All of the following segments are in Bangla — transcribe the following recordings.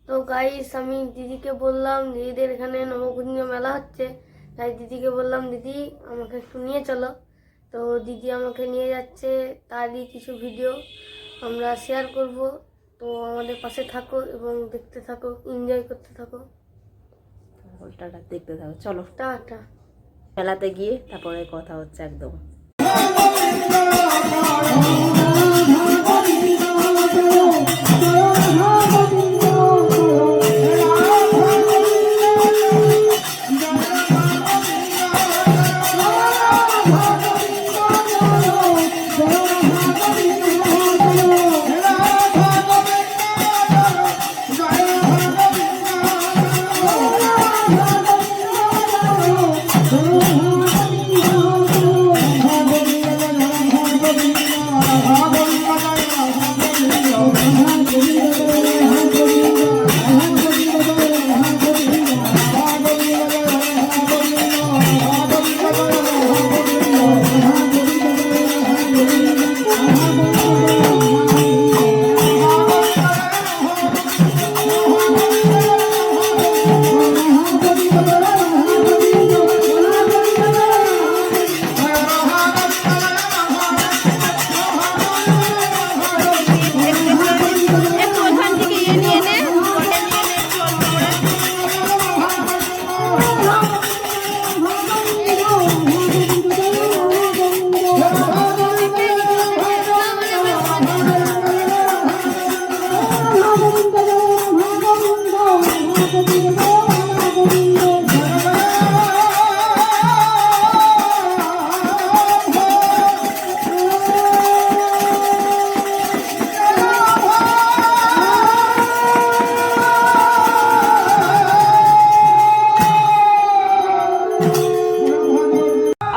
তো গাইস আমি দিদিকে বললাম, দিদিদের এখানে নবকুঞ্জ মেলা হচ্ছে, তাই দিদিকে বললাম দিদি আমাকে একটু নিয়ে চলো। তো দিদি আমাকে নিয়ে যাচ্ছে, তারই কিছু ভিডিও আমরা শেয়ার করব। তো আমাদের পাশে থাকো এবং দেখতে থাকো, এনজয় করতে থাকো। ওটাটা দেখতে থাকো, চলো টাটা। মেলাতে গিয়ে তারপরে কথা হচ্ছে একদম।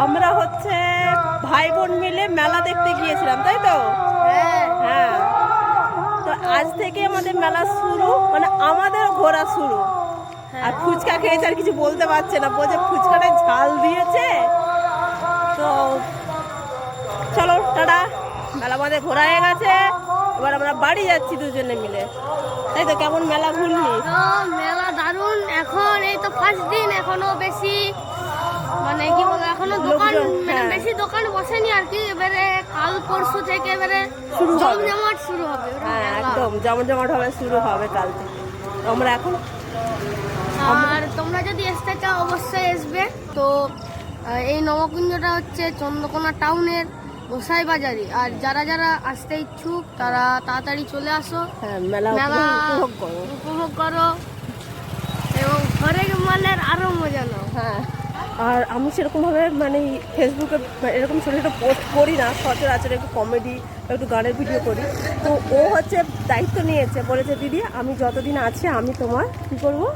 আমরা হচ্ছে ভাই বোন মিলে মেলা দেখতে গিয়েছিলাম, তাই তো? হ্যাঁ, তো আজ থেকে আমাদের মেলা শুরু, মানে আমাদের ঘোরা শুরু। আর ফুচকা খেয়েছে, আর কিছু বলতে পারছে না, বলছে ফুচকাটায় ঝাল দিয়েছে। তো চলো টাটা, মেলা আমাদের ঘোরা হয়ে গেছে, এবার আমরা বাড়ি যাচ্ছি দুজনে মিলে, তাই তো? কেমন মেলা ঘুরলি? মেলা দারুণ। এখন এই তো ফার্স্ট দিন, এখনো বেশি মানে কি বলবো, এখনো দোকান বেশি দোকান বসেনি আর কি। এবারে কাল পরশু থেকে এবারে জমজমাট শুরু হবে। হ্যাঁ একদম জমজমাট হবে, শুরু হবে কাল থেকে। আমরা এখন, আর তোমরা যদি আসতে চাও অবশ্যই আসবে। তো এই নবকুঞ্জটা হচ্ছে চন্দ্রকোনা টাউনের গোসাই বাজারে। আর যারা যারা আসতে ইচ্ছুক তারা তাড়াতাড়ি চলে আসো, মেলা উপভোগ করো এবং ঘরে মালের আরো মজা নাও। হ্যাঁ, আর আমি সেরকমভাবে মানে ফেসবুকে এরকম ছোটো ছোটো পোস্ট করি না, সচরাচর একটু কমেডি, একটু গানের ভিডিও করি। তো ও হচ্ছে দায়িত্ব নিয়েছে, বলেছে দিদি আমি যতদিন আছি আমি তোমার কী করবো,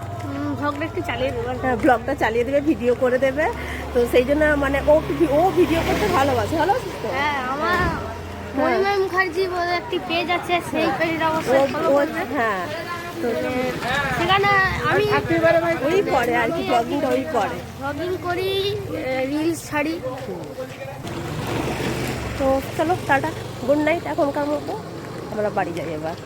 ব্লগটা একটু চালিয়ে দেবে। হ্যাঁ, ব্লগটা চালিয়ে দেবে, ভিডিও করে দেবে। তো সেই জন্য মানে ও ভিডিও করতে ভালোবাসে তো। হ্যাঁ, আমার মহিমা মুখার্জি বলে একটি পেজ আছে, সেই পেজটা অবশ্যই ফলো করবে। হ্যাঁ, তো সেখানে আমি ওই করে আর কি, ব্লগিংটা ওই করে, ব্লগিং করি, রিলস ছাড়ি। তো চলো টাটা, গুড নাইট। এখনকার মতো আমরা বাড়ি যাই এবার।